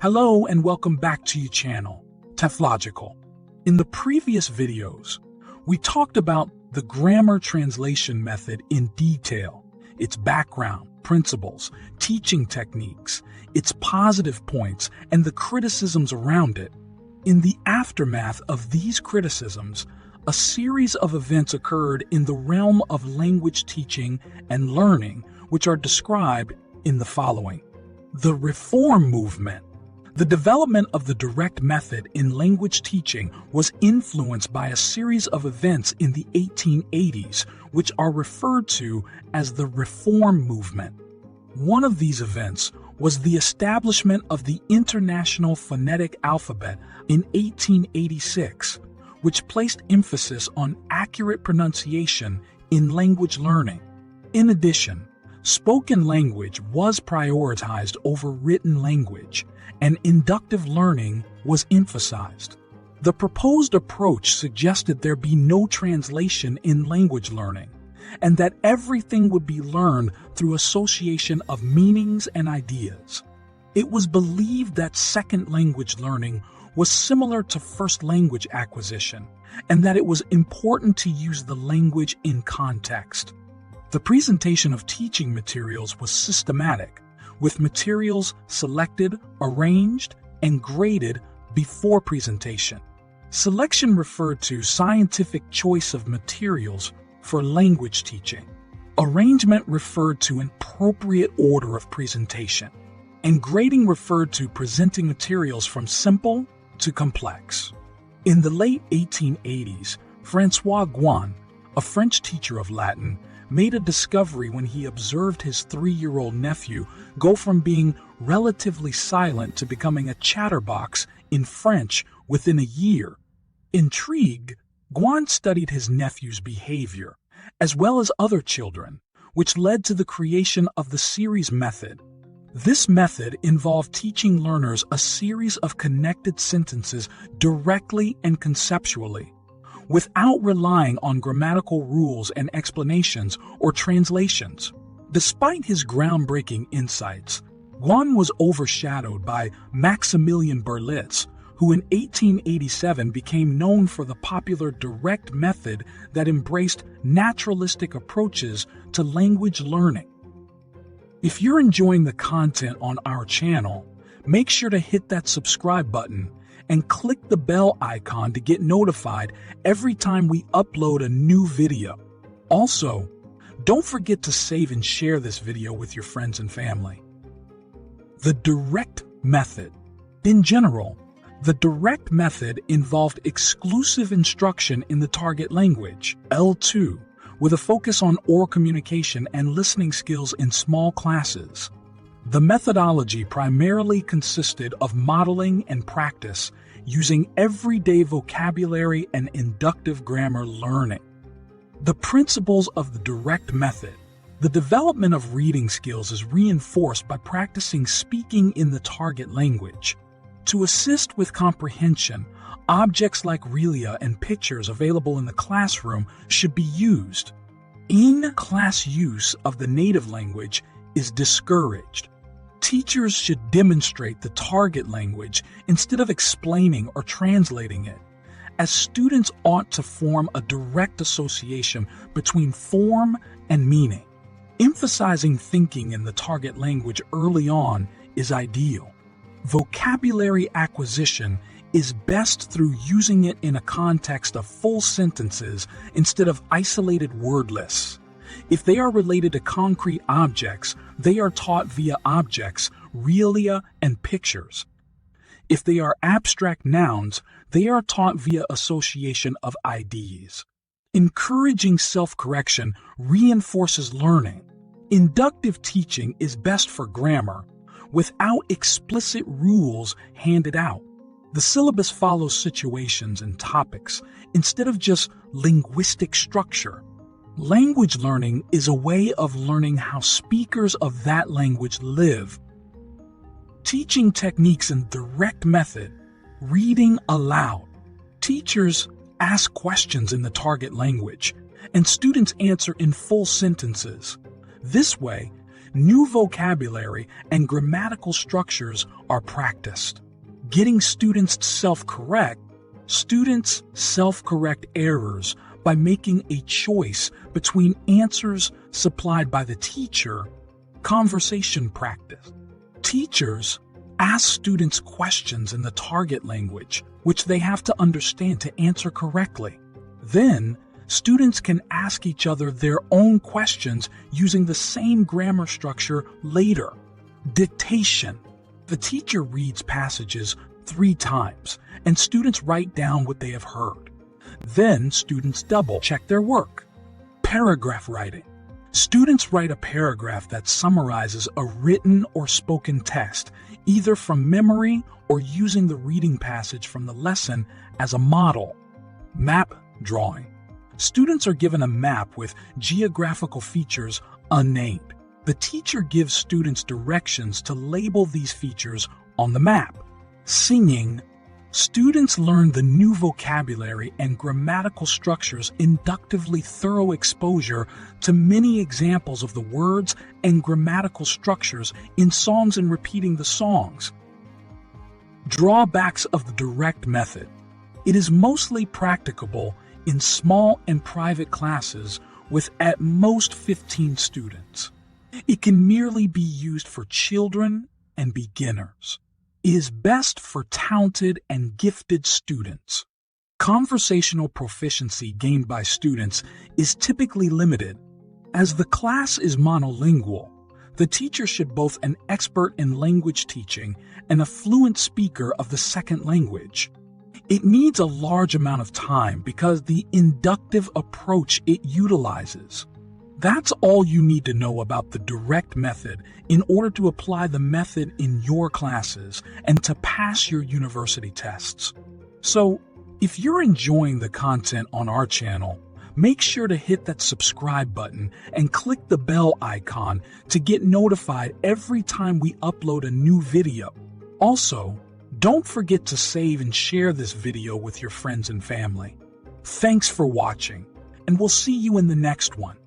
Hello and welcome back to your channel, TEFLogical. In the previous videos, we talked about the grammar translation method in detail, its background, principles, teaching techniques, its positive points, and the criticisms around it. In the aftermath of these criticisms, a series of events occurred in the realm of language teaching and learning, which are described in the following. The Reform Movement. The development of the direct method in language teaching was influenced by a series of events in the 1880s, which are referred to as the Reform Movement. One of these events was the establishment of the International Phonetic Alphabet in 1886, which placed emphasis on accurate pronunciation in language learning. In addition, spoken language was prioritized over written language, and inductive learning was emphasized. The proposed approach suggested there be no translation in language learning, and that everything would be learned through association of meanings and ideas. It was believed that second language learning was similar to first language acquisition, and that it was important to use the language in context. The presentation of teaching materials was systematic, with materials selected, arranged, and graded before presentation. Selection referred to scientific choice of materials for language teaching. Arrangement referred to an appropriate order of presentation. And grading referred to presenting materials from simple to complex. In the late 1880s, François Guin, a French teacher of Latin, made a discovery when he observed his 3-year-old nephew go from being relatively silent to becoming a chatterbox in French within a year. Intrigued, Guin studied his nephew's behavior, as well as other children, which led to the creation of the series method. This method involved teaching learners a series of connected sentences directly and conceptually, without relying on grammatical rules and explanations or translations. Despite his groundbreaking insights, Guin was overshadowed by Maximilien Berlitz, who in 1887 became known for the popular direct method that embraced naturalistic approaches to language learning. If you're enjoying the content on our channel, make sure to hit that subscribe button and click the bell icon to get notified every time we upload a new video. Also, don't forget to save and share this video with your friends and family. The direct method. In general, the direct method involved exclusive instruction in the target language, L2, with a focus on oral communication and listening skills in small classes. The methodology primarily consisted of modeling and practice using everyday vocabulary and inductive grammar learning. The principles of the direct method. The development of reading skills is reinforced by practicing speaking in the target language. To assist with comprehension, objects like relia and pictures available in the classroom should be used. In-class use of the native language is discouraged. Teachers should demonstrate the target language instead of explaining or translating it, as students ought to form a direct association between form and meaning. Emphasizing thinking in the target language early on is ideal. Vocabulary acquisition is best through using it in a context of full sentences instead of isolated word lists. If they are related to concrete objects, they are taught via objects, realia, and pictures. If they are abstract nouns, they are taught via association of IDs. Encouraging self-correction reinforces learning. Inductive teaching is best for grammar, without explicit rules handed out. The syllabus follows situations and topics instead of just linguistic structure. Language learning is a way of learning how speakers of that language live. Teaching techniques in direct method. Reading aloud. Teachers ask questions in the target language, and students answer in full sentences. This way, new vocabulary and grammatical structures are practiced. Getting students to self-correct. Students self-correct errors by making a choice between answers supplied by the teacher. Conversation practice. Teachers ask students questions in the target language, which they have to understand to answer correctly. Then, students can ask each other their own questions using the same grammar structure later. Dictation. The teacher reads passages 3 times, and students write down what they have heard. Then students double-check their work. Paragraph writing. Students write a paragraph that summarizes a written or spoken text, either from memory or using the reading passage from the lesson as a model. Map drawing. Students are given a map with geographical features unnamed. The teacher gives students directions to label these features on the map. Singing. Students learn the new vocabulary and grammatical structures inductively thorough exposure to many examples of the words and grammatical structures in songs and repeating the songs. Drawbacks of the direct method. It is mostly practicable in small and private classes with at most 15 students. It can merely be used for children and beginners. It is best for talented and gifted students. Conversational proficiency gained by students is typically limited. As the class is monolingual, the teacher should be both an expert in language teaching and a fluent speaker of the second language. It needs a large amount of time because the inductive approach it utilizes. That's all you need to know about the direct method in order to apply the method in your classes and to pass your university tests. So, if you're enjoying the content on our channel, make sure to hit that subscribe button and click the bell icon to get notified every time we upload a new video. Also, don't forget to save and share this video with your friends and family. Thanks for watching, and we'll see you in the next one.